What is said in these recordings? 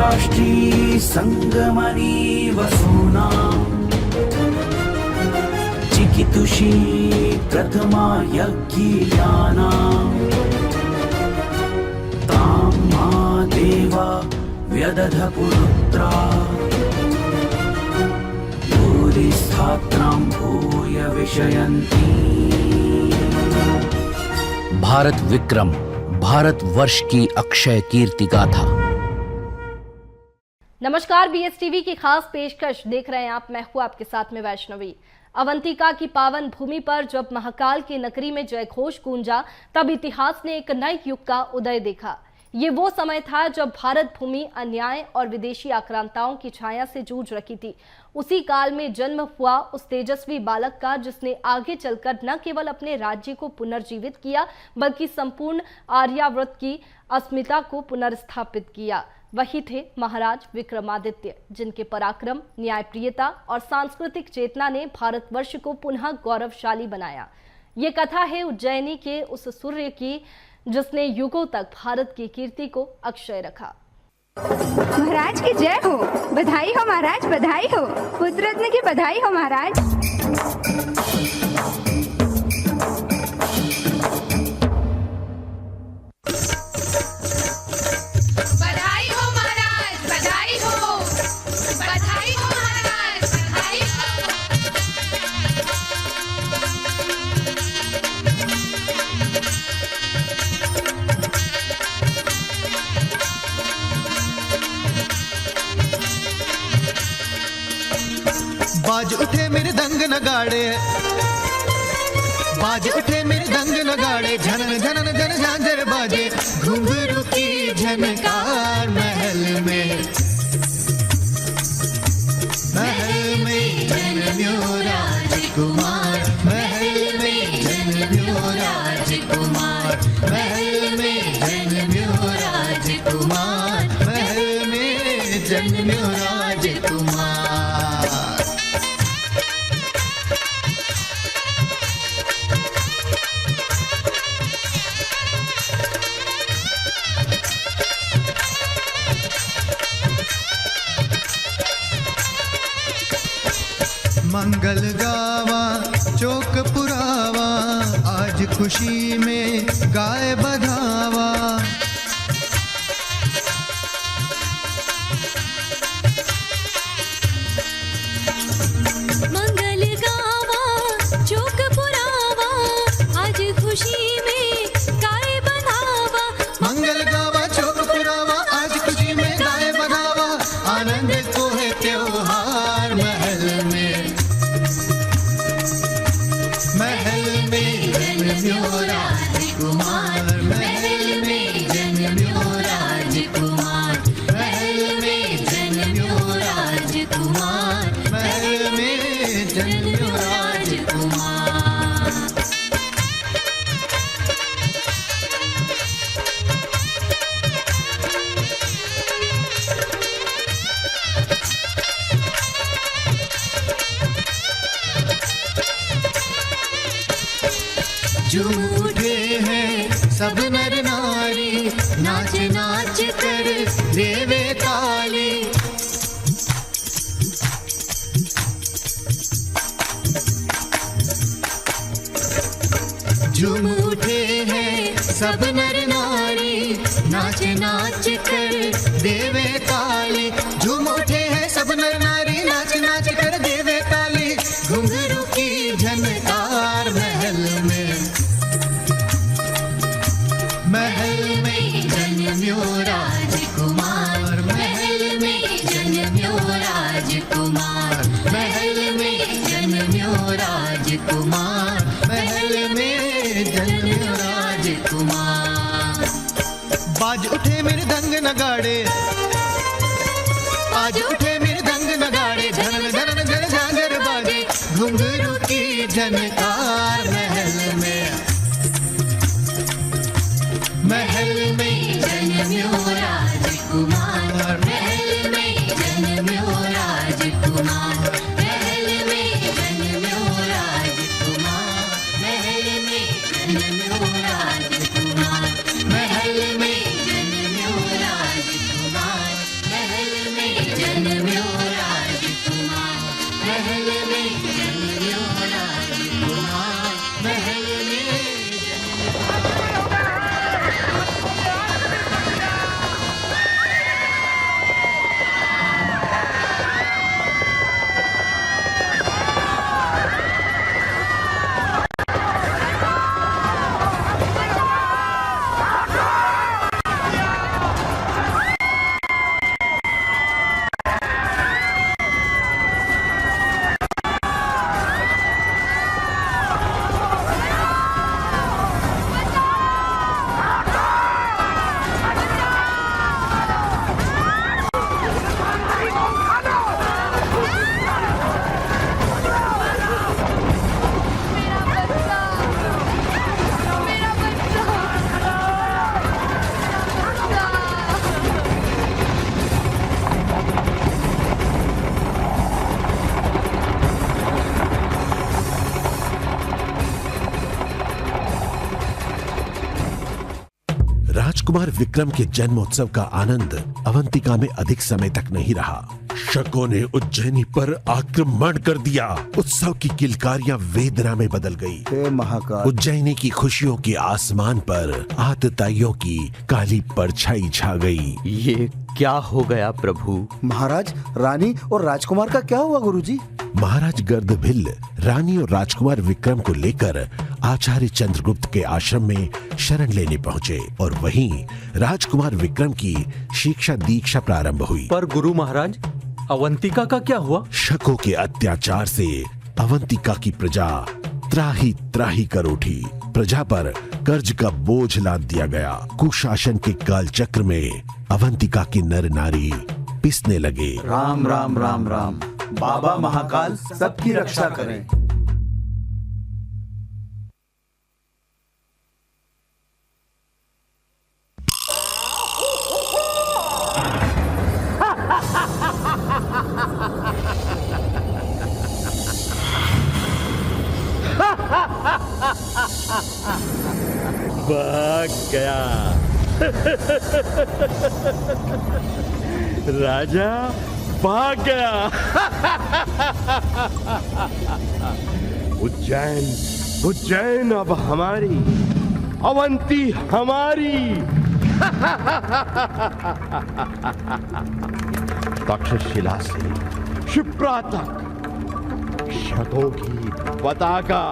राष्ट्री संगमनी वसूना चिकितुषी प्रथमा यज्ञियाना तां मा देवा व्यदध पुरुत्रा भूरिस्थात्रां भूय विषयन्ति। भारत विक्रम, भारत वर्ष की अक्षय कीर्ति गाथा। नमस्कार, BSTV की खास पेशकश देख रहे हैं आप। मैं हूं आपके साथ में वैष्णवी। अवंतिका की पावन भूमि पर जब महाकाल की नगरी में जयघोष गूंजा, तब इतिहास ने एक नए युग का उदय देखा। ये वो समय था जब भारत भूमि अन्याय और विदेशी आक्रांताओं की छाया से जूझ रही थी। उसी काल में जन्म हुआ उस तेजस्वी बालक का जिसने आगे चलकर न केवल अपने राज्य को पुनर्जीवित किया, बल्कि संपूर्ण आर्यावर्त की अस्मिता को पुनर्स्थापित किया। वही थे महाराज विक्रमादित्य, जिनके पराक्रम, न्यायप्रियता और सांस्कृतिक चेतना ने भारतवर्ष को पुनः गौरवशाली बनाया। ये कथा है उज्जैनी के उस सूर्य की, जिसने युगों तक भारत की कीर्ति को अक्षय रखा। महाराज की जय हो, बधाई हो महाराज, बधाई हो, पुत्र रत्न की बधाई हो महाराज। बाज उठे मेरे दंग नगाड़े, बाज उठे मेरे दंग नगाड़े, झनन झनन झन झांझर बाजे, घुंघरू की झनकार महल में जन्म्यो राजकुमार, महल में जन्म्यो राजकुमार, महल में जन्म्यो राजकुमार, महल में जन्म्यो राजकुमार। मंगल गावा चौक पुरावा, आज खुशी में गाय बधावा। मंगल गावा चौक पुरावा, आज खुशी में गाय बधावा। मंगल गावा चौक पुरावा, आज खुशी में गाय बधावा। आनंद को है त्योहार महल में, महल में जन्म्यो राजकुमार, महल में जन्म्यो राजकुमार, महल में जन्म्यो राजकुमार, महल में जन्म्यो राजकुमार। झूम उठे हैं सब नर नारी, नाच नाच कर देवे ताली। झूम उठे हैं सब नर नारी, नाच नाच कर देवे ताली। झूम उठे हैं सब नर नारी, नाच नाच कर देवे ताली। घुंघरू की झनकार महल में, महल में जन्म्यो राजकुमार, महल में जन्म्यो राजकुमार, महल में जन्म्यो राजकुमार, महल में जन्म्यो राजकुमार। बाज उठे मेरे दंग नगाड़े, आज उठे मेरे दंग नगाड़े, झनन झनन झन झांझर बाजे, घुंघरू की झनकार महल में, महल में जन्म्यो राजकुमार, महल में जन्म्यो राजकुमार, महल में जन्म्यो राजकुमार, महल में जन्म्यो राजकुमार, महल में जन्म्यो राजकुमार, महल राजकुमार विक्रम के जन्मोत्सव का आनंद अवंतिका में अधिक समय तक नहीं रहा। शकों ने उज्जैनी पर आक्रमण कर दिया। उत्सव की किलकारियां वेदना में बदल गई। हे महाकाल! उज्जैनी की खुशियों के आसमान पर आतताइयों की काली परछाई छा गई। ये क्या हो गया प्रभु? महाराज, रानी और राजकुमार का क्या हुआ गुरुजी? महाराज गर्दभिल्ल रानी और राजकुमार विक्रम को लेकर आचार्य चंद्रगुप्त के आश्रम में शरण लेने पहुँचे और वहीं राजकुमार विक्रम की शिक्षा दीक्षा प्रारंभ हुई। पर गुरु महाराज, अवंतिका का क्या हुआ? शकों के अत्याचार से अवंतिका की प्रजा त्राही त्राही कर उठी। प्रजा पर कर्ज का बोझ लाद दिया गया। कुशासन के काल चक्र में अवंतिका की नर नारी पिसने लगे। राम राम राम राम। बाबा महाकाल सबकी रक्षा करें। भाग गया राजा, भाग गया। उज्जैन, उज्जैन अब हमारी, अवंती हमारी। तक्षशिला से क्षिप्रा तक शकों की पताका।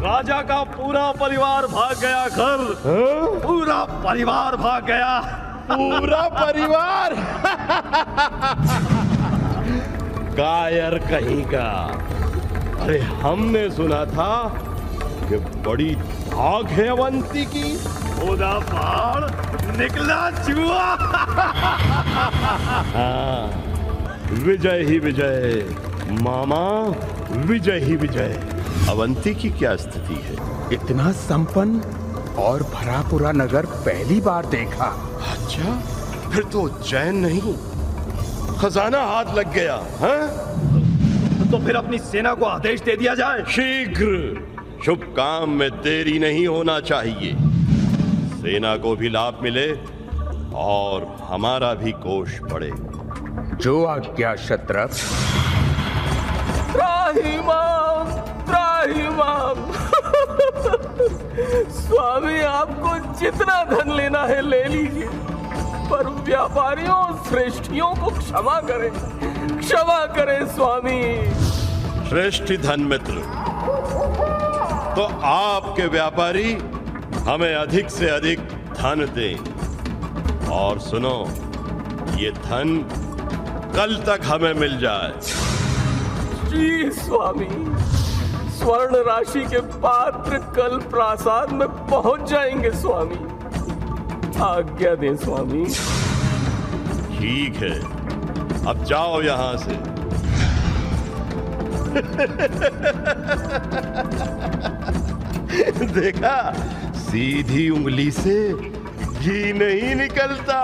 राजा का पूरा परिवार भाग गया घर। पूरा परिवार भाग गया। पूरा परिवार। कायर कहीं का। अरे हमने सुना था कि बड़ी धाक है अवंती की। ओदा पहाड़ निकला चूहा। हाँ, विजय ही विजय मामा, विजय ही विजय। अवंती की क्या स्थिति है? इतना संपन्न और भरा पूरा नगर पहली बार देखा। अच्छा, फिर तो उज्जैन नहीं, खजाना हाथ लग गया। तो फिर अपनी सेना को आदेश दे दिया जाए। शीघ्र। शुभ काम में देरी नहीं होना चाहिए। सेना को भी लाभ मिले और हमारा भी कोष बढ़े। जो आज्ञा शत्रप। त्राहिमाम, त्राहिमाम। स्वामी, आपको जितना धन लेना है ले लीजिए, पर व्यापारियों और श्रेष्ठियों को क्षमा करें, क्षमा करें स्वामी। श्रेष्ठी धन मित्र, तो आपके व्यापारी हमें अधिक से अधिक धन दें। और सुनो, ये धन कल तक हमें मिल जाए। जी स्वामी, स्वर्ण राशि के पात्र कल प्रासाद में पहुंच जाएंगे स्वामी। आज्ञा दें स्वामी। ठीक है, अब जाओ यहां से। देखा, सीधी उंगली से घी नहीं निकलता।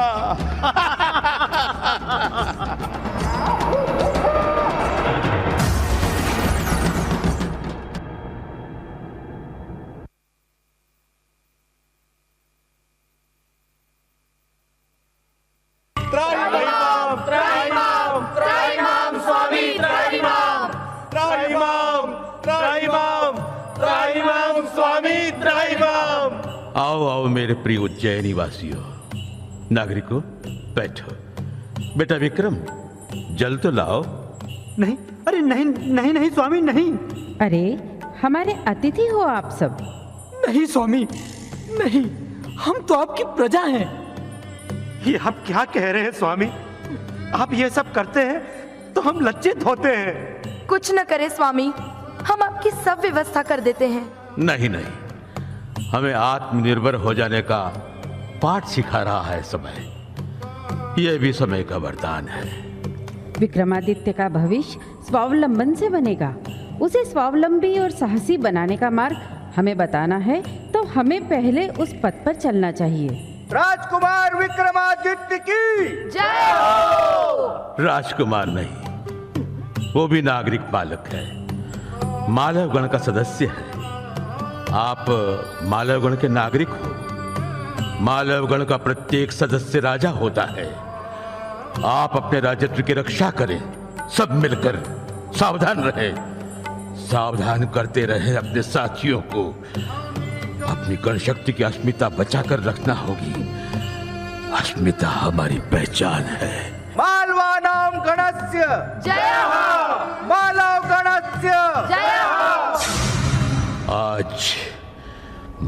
आओ आओ मेरे प्रिय उज्जैनी वासियों, नागरिकों, बैठो। बेटा विक्रम, जल तो लाओ। नहीं, अरे नहीं नहीं नहीं स्वामी, नहीं। अरे हमारे अतिथि हो आप सब। नहीं स्वामी, नहीं, हम तो आपकी प्रजा हैं। ये आप क्या कह रहे हैं स्वामी? आप ये सब करते हैं तो हम लज्जित होते हैं। कुछ न करे स्वामी, हम आपकी सब व्यवस्था कर देते हैं। नहीं नहीं, हमें आत्मनिर्भर हो जाने का पाठ सिखा रहा है समय। यह भी समय का वरदान है। विक्रमादित्य का भविष्य स्वावलंबन से बनेगा। उसे स्वावलंबी और साहसी बनाने का मार्ग हमें बताना है, तो हमें पहले उस पथ पर चलना चाहिए। राजकुमार विक्रमादित्य की जय हो। राजकुमार नहीं, वो भी नागरिक बालक है, मालव गण का सदस्य है। आप मालवगण के नागरिक हो। मालवगण का प्रत्येक सदस्य राजा होता है। आप अपने राजत्व की रक्षा करें, सब मिलकर सावधान रहे, सावधान करते रहे अपने साथियों को। अपनी गण शक्ति की अस्मिता बचाकर रखना होगी। अस्मिता हमारी पहचान है। मालवानाम गणस्य जय हो। मालव गणस्य जय हो। आज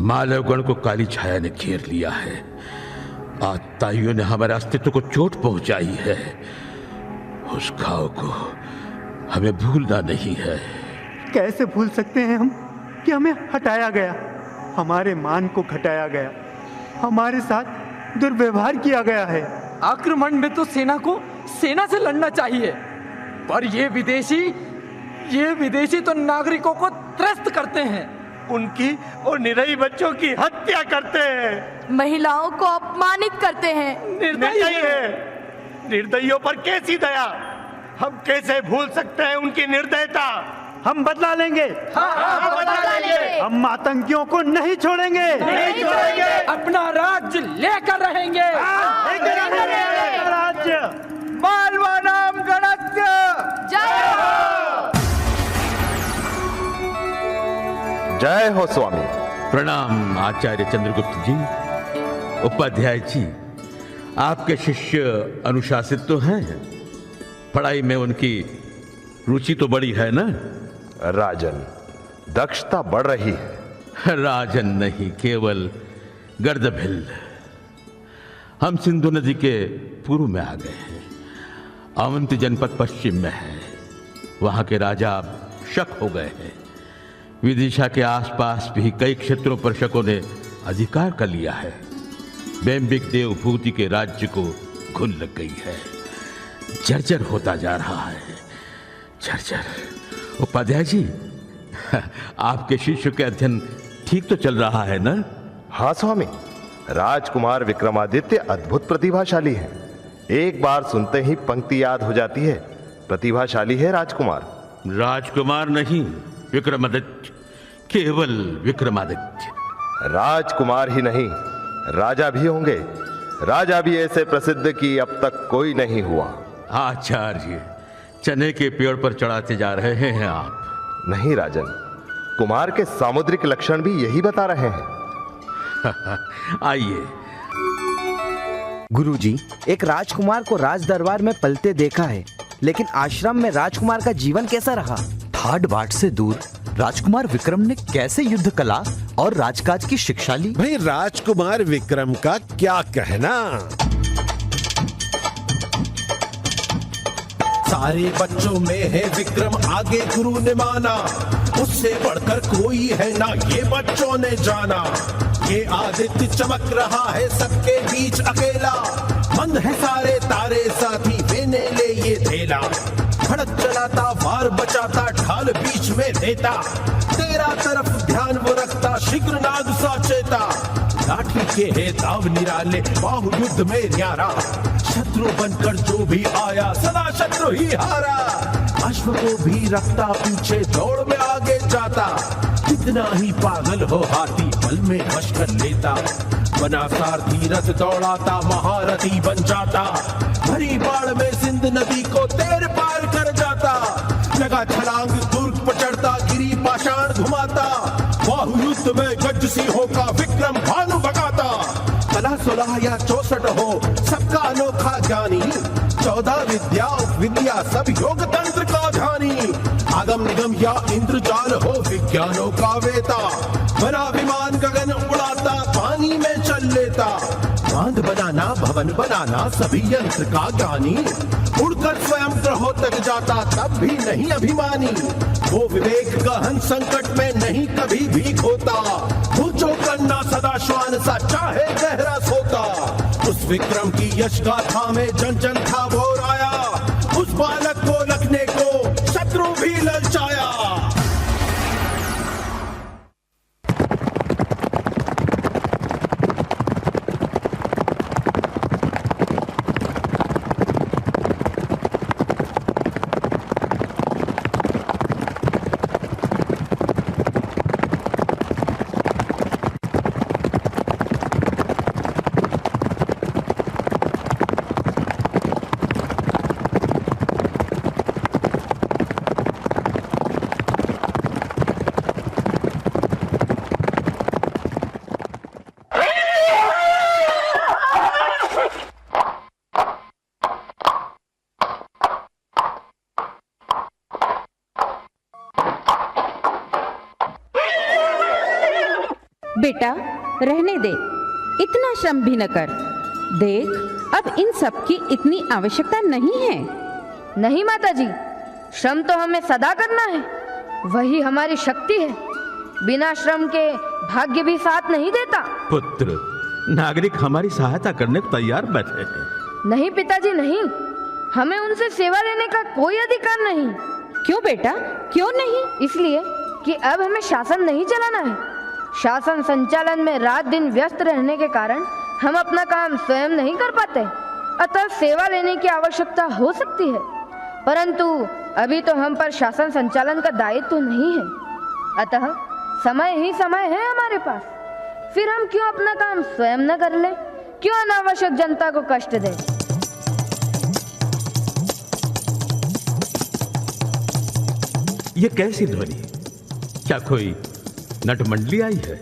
मालवगण को काली छाया ने घेर लिया है। आताइयों ने हमारे अस्तित्व को चोट पहुंचाई है। उस घाव को हमें भूलना नहीं है। कैसे भूल सकते हैं हम कि हमें हटाया गया, हमारे मान को घटाया गया, हमारे साथ दुर्व्यवहार किया गया है। आक्रमण में तो सेना को सेना से लड़ना चाहिए, पर ये विदेशी तो नागरिकों को त्रस्त करते हैं, उनकी और निरही बच्चों की हत्या करते हैं, महिलाओं को अपमानित करते हैं। निर्दयी है। निर्दयियों पर कैसी दया! हम कैसे भूल सकते हैं उनकी निर्दयता! हम बदला लेंगे। हम बदला लेंगे। हम आतंकियों को नहीं छोड़ेंगे। नहीं छोड़ेंगे। अपना राज्य लेकर रहेंगे। राज्य। मालवानाम गणस्य जय हो। जय हो स्वामी। प्रणाम आचार्य चंद्रगुप्त जी। उपाध्याय जी, आपके शिष्य अनुशासित तो हैं, पढ़ाई में उनकी रुचि तो बड़ी है ना? राजन, दक्षता बढ़ रही है। राजन नहीं, केवल गर्दभिल। हम सिंधु नदी के पूर्व में आ गए हैं। अवंती जनपद पश्चिम में है। वहां के राजा अब शक हो गए हैं। विदिशा के आसपास भी कई क्षेत्रों पर शकों ने अधिकार कर लिया है। बेम्बिक देवभूति के राज्य को घुन लग गई है। जर्जर होता जा रहा है, जर्जर। उपाध्याय जी, आपके शिष्य के अध्ययन ठीक तो चल रहा है ना? हाँ स्वामी, राजकुमार विक्रमादित्य अद्भुत प्रतिभाशाली है। एक बार सुनते ही पंक्ति याद हो जाती है। प्रतिभाशाली है राजकुमार। राजकुमार नहीं, विक्रमादित्य, केवल विक्रमादित्य। राजकुमार ही नहीं, राजा भी होंगे। राजा भी ऐसे प्रसिद्ध कि अब तक कोई नहीं हुआ। आचार्य, चने के पेड़ पर चढ़ाते जा रहे हैं आप। नहीं राजन, कुमार के सामुद्रिक लक्षण भी यही बता रहे हैं। आइए। गुरुजी, एक राजकुमार को राज दरबार में पलते देखा है, लेकिन आश्रम में राजकुमार का जीवन कैसा रहा? ठाट बाट से दूर राजकुमार विक्रम ने कैसे युद्ध कला और राजकाज की शिक्षा ली? भाई, राजकुमार विक्रम का क्या कहना। सारे बच्चों में है विक्रम आगे गुरु ने माना, उससे बढ़कर कोई है ना ये बच्चों ने जाना। ये आदित्य चमक रहा है सबके बीच अकेला, मंद है सारे तारे साथी देने ले ये धेला। खड़क चलाता, वार बचाता, ढाल बीच में देता, तेरा तरफ ध्यान वो रखता, शीघ्र नाग सा चेता। लाठी के है दाव निराले, बाहु युद्ध में न्यारा, शत्रु बनकर जो भी आया सदा शत्रु ही हारा। अश्व को भी रखता पीछे, दौड़ में आगे जाता, कितना ही पागल हो हाथी पल में वश कर लेता। बना सारथी रथ दौड़ाता, महारथी बन जाता, भरी बाढ़ में सिंध नदी को तैर पार कर जाता। लगा छलांग दुर्ग पर चढ़ता, गिरी पाषाण घुमाता, बाहु युद्ध में गज सिंहों का विक्रम भानु भगाता। कला 16 या 64 हो, सबका अनोखा ज्ञानी, 14 विद्या सब योग तंत्र का ध्यानी। आगम निगम या इंद्रजाल हो, विज्ञानों का वेता, बना विमान गगन उड़ाता, पानी में चल लेता। बांध बनाना, भवन बनाना, सभी यंत्र का ज्ञानी, उड़कर स्वयं ग्रहों तक जाता, तब भी नहीं अभिमानी। वो विवेक गहन संकट में नहीं कभी भी खोता, ऊंचो करना सदा श्वान सा चाहे गहरा सोता। उस विक्रम की यश गाथा में जन जन था वो राया, उस बालक को लखने को शत्रु भी ललचाया। बेटा रहने दे, इतना श्रम भी न कर। देख, अब इन सब की इतनी आवश्यकता नहीं है। नहीं माताजी, श्रम तो हमें सदा करना है, वही हमारी शक्ति है। बिना श्रम के भाग्य भी साथ नहीं देता। पुत्र, नागरिक हमारी सहायता करने को तैयार बैठे हैं। नहीं पिताजी नहीं, हमें उनसे सेवा लेने का कोई अधिकार नहीं। क्यों बेटा, क्यों नहीं? इसलिए कि अब हमें शासन नहीं चलाना है। शासन संचालन में रात दिन व्यस्त रहने के कारण हम अपना काम स्वयं नहीं कर पाते, अतः सेवा लेने की आवश्यकता हो सकती है, परंतु अभी तो हम पर शासन संचालन का दायित्व तो नहीं है। अतः समय ही समय है हमारे पास, फिर हम क्यों अपना काम स्वयं न कर ले, क्यों अनावश्यक जनता को कष्ट दें। ये कैसी ध्वनि? क्या कोई नटमंडली आई है?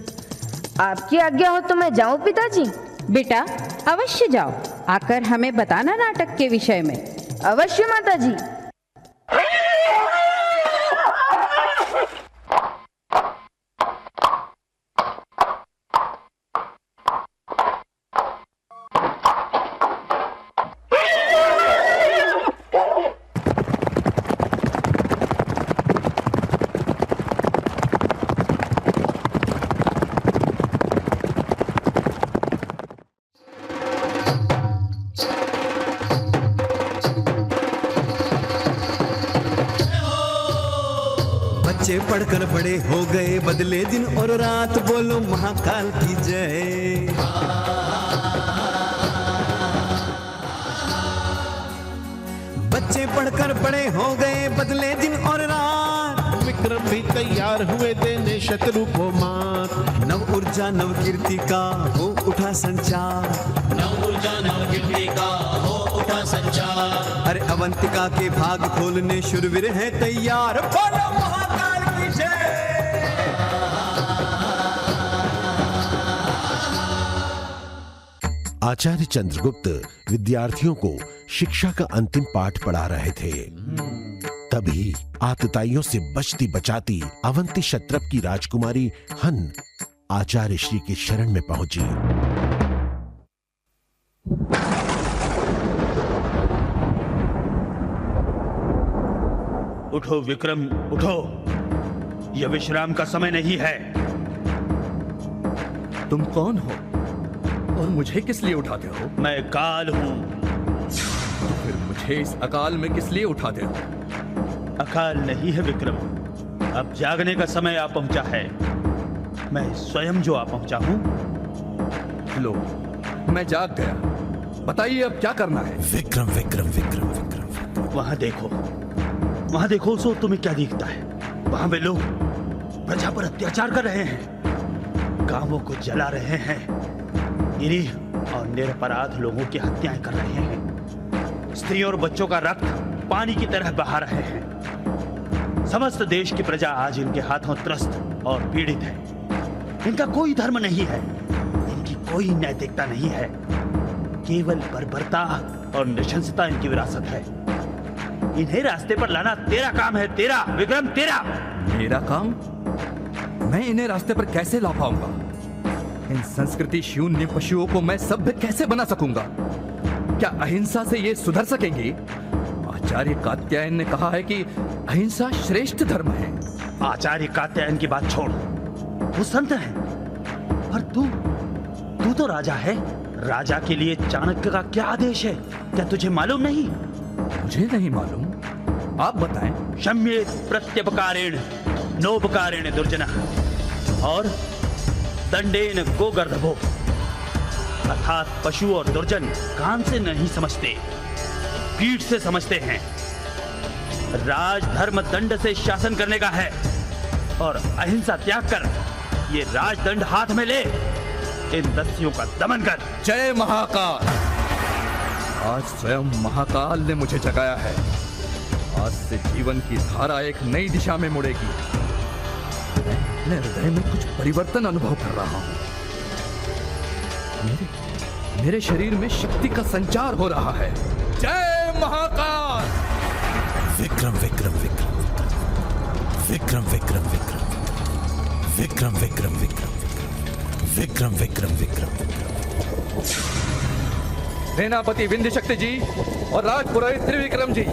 आपकी आज्ञा हो तो मैं जाऊं पिताजी? बेटा अवश्य जाओ, आकर हमें बताना नाटक के विषय में। अवश्य माताजी। बच्चे पढ़कर बड़े हो गए, बदले दिन और रात, बोलो महाकाल की जय। बच्चे पढ़कर बड़े हो गए, बदले दिन और रात, विक्रम भी तैयार हुए देने शत्रु को मात। नव ऊर्जा नव कीर्ति का हो उठा संचार, नव ऊर्जा नव कीर्ति का हो उठा संचार। अरे अवंतिका के भाग खोलने शूरवीर है तैयार, बोलो महाकाल की जय। आचार्य चंद्रगुप्त विद्यार्थियों को शिक्षा का अंतिम पाठ पढ़ा रहे थे। तभी आतताइयों से बचती बचाती अवंती क्षत्रप की राजकुमारी हन आचार्य श्री के शरण में पहुंची। उठो विक्रम, उठो, यह विश्राम का समय नहीं है। तुम कौन हो और मुझे किस लिए उठाते हो? मैं काल हूं। तो फिर मुझे इस अकाल में किस लिए उठाते हो? अकाल नहीं है विक्रम, अब जागने का समय आ पहुंचा है। मैं स्वयं जो आ पहुंचा हूं। लो, मैं जाग गया, बताइए अब क्या करना है? विक्रम विक्रम विक्रम विक्रम, वहां देखो, वहां देखो, सो तुम्हें क्या दिखता है? वहां वे लोग प्रजा पर अत्याचार कर रहे हैं, गांवों को जला रहे हैं, निरीह और निरपराध लोगों की हत्याएं कर रहे हैं, स्त्री और बच्चों का रक्त पानी की तरह बहा रहे हैं। समस्त देश की प्रजा आज इनके हाथों त्रस्त और पीड़ित है। इनका कोई धर्म नहीं है, इनकी कोई नैतिकता नहीं है, केवल बर्बरता और नृशंसता इनकी विरासत है। इन्हें रास्ते पर लाना तेरा काम है, तेरा विक्रम, तेरा। मेरा काम? मैं इन्हें रास्ते पर कैसे ला पाऊंगा? इन संस्कृति शून्य पशुओं को मैं सभ्य कैसे बना सकूंगा? क्या अहिंसा से ये सुधर सकेंगे? आचार्य कात्यायन ने कहा है कि अहिंसा श्रेष्ठ धर्म है। आचार्य कात्यायन की बात छोड़, वो संत है, पर तू तो राजा है। राजा के लिए चाणक्य का क्या आदेश है, क्या तुझे मालूम नहीं? मुझे नहीं मालूम, आप बताएं। क्षम्येत प्रत्यपकारेण नोपकारेण दुर्जनः और दंडेन गोगर्धभो। अर्थात पशु और दुर्जन कान से नहीं समझते, पीठ से समझते हैं। राजधर्म दंड से शासन करने का है और अहिंसा त्याग कर ये राजदंड हाथ में ले, इन दस्युओं का दमन कर। जय महाकाल। आज स्वयं महाकाल ने मुझे जगाया है। आज से जीवन की धारा एक नई दिशा में मुड़ेगी। मैं हृदय में कुछ परिवर्तन अनुभव कर रहा हूं। मेरे शरीर में शक्ति का संचार हो रहा है। जय महाकाल। विक्रम विक्रम विक्रम विक्रम विक्रम विक्रम विक्रम विक्रम विक्रम विक्रम विक्रम विक्रम विक्रम। सेनापति विंध्य शक्ति जी और राजपुरोहित त्रिविक्रम जी,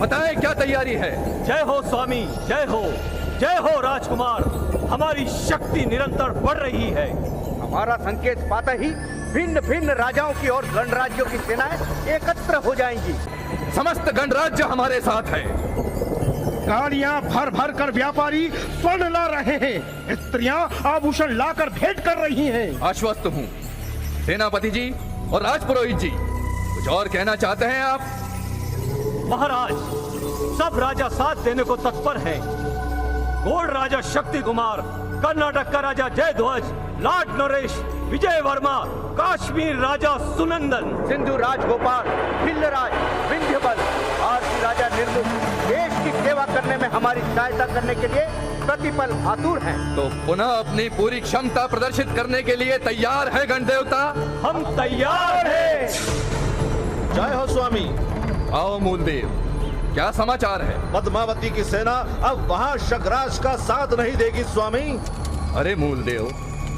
बताएं क्या तैयारी है? जय हो स्वामी, जय हो राजकुमार। हमारी शक्ति निरंतर बढ़ रही है। हमारा संकेत पाते ही भिन्न भिन्न राजाओं की और गणराज्यों की सेनाएं एकत्र हो जाएंगी। समस्त गणराज्य हमारे साथ है। गाड़ियां भर भर कर व्यापारी स्वर्ण ला रहे हैं, स्त्रियां आभूषण लाकर भेंट कर रही हैं। आश्वस्त हूँ। सेनापति जी और राजपुरोहित जी, कुछ और कहना चाहते हैं आप? महाराज, सब राजा साथ देने को तत्पर हैं। गोल्ड राजा शक्ति कुमार, कर्नाटक का राजा जयध्वज, लॉर्ड नरेश, विजय वर्मा, काश्मीर राजा सुनंदन, सिंधु राजगोपाल, भिल्लराज, विंध्यबल, आरसी राजा निर्मुख देश की सेवा करने में हमारी सहायता करने के लिए प्रतिपल आतुर हैं। तो पुनः अपनी पूरी क्षमता प्रदर्शित करने के लिए तैयार है गण देवता? हम तैयार हैं। जय हो स्वामी। आओ मूलदेव, क्या समाचार है? पद्मावती की सेना अब वहाँ शकराज का साथ नहीं देगी स्वामी। अरे मूलदेव,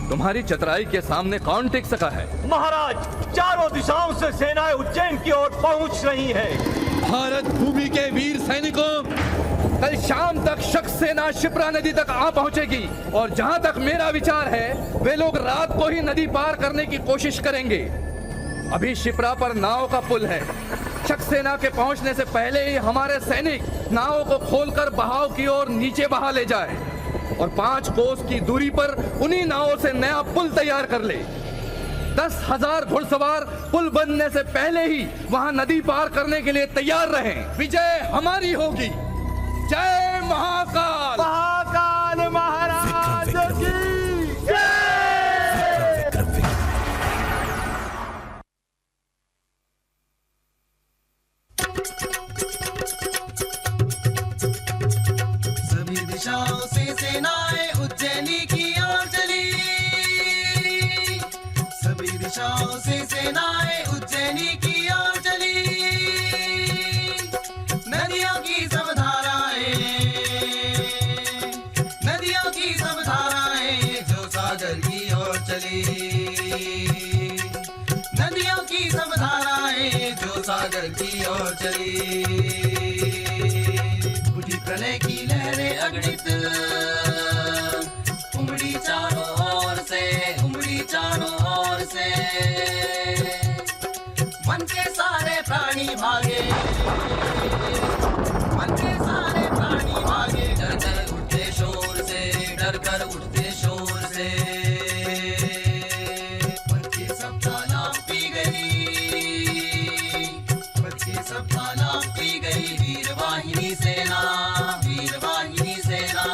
तुम्हारी चतुराई के सामने कौन टिक सका है? महाराज, चारों दिशाओं से सेनाएं उज्जैन की ओर पहुंच रही हैं। भारत भूमि के वीर सैनिकों, कल शाम तक शक सेना शिप्रा नदी तक आ पहुंचेगी और जहां तक मेरा विचार है, वे लोग रात को ही नदी पार करने की कोशिश करेंगे। अभी शिप्रा पर नाव का पुल है। शक सेना के पहुंचने से पहले ही हमारे सैनिक नावों को खोलकर बहाव की ओर नीचे बहा ले जाए और 5 कोस की दूरी पर उन्हीं नावों से नया पुल तैयार कर ले। 10,000 घुड़सवार पुल बनने से पहले ही वहां नदी पार करने के लिए तैयार रहें। विजय हमारी होगी। जय महाकाल। महाकाल महाराज की जय। सभी दिशाओं से सेनाएं उज्जैनी की ओर चली। सभी दिशाओं से सेनाएं उज्जैनी की ओर चली। नदियों की सब धाराएं, नदियों की सब धाराएं जो सागर की ओर चली। नदियों की सब धाराएं जो सागर की ओर चली। उठी प्रलय की लहरें अगणित, उमड़ी चारों ओर से, उमड़ी चारों ओर से। मन के सारे प्राणी भागे, मन के सारे प्राणी भागे। डर कर उठते शोर से, डर कर उठते शोर से। मन के सब तालाब पी गई, मन के सब तालाब पी गई। वीरवाहिनी सेना, वीरवाहिनी सेना।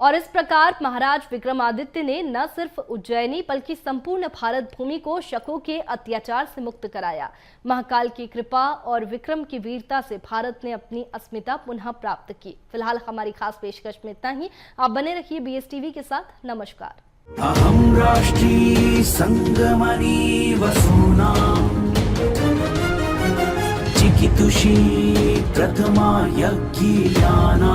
और इस प्रकार महाराज विक्रमादित्य ने न सिर्फ उज्जैनी बल्कि संपूर्ण भारत भूमि को शकों के अत्याचार से मुक्त कराया। महाकाल की कृपा और विक्रम की वीरता से भारत ने अपनी अस्मिता पुनः प्राप्त की। फिलहाल हमारी खास पेशकश में इतना ही। आप बने रहिए BSTV के साथ। नमस्कार। अहं राष्ट्री संगमनी वसूना चिकितुषी प्रथमा यज्ञियाना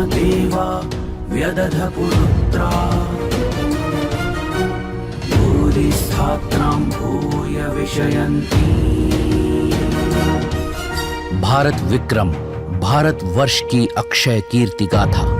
देवा व्यदध पुरुत्रा भूरिस्थात्रां भूय विषयन्ति। भारत विक्रम भारत वर्ष की अक्षय कीर्ति गाथा।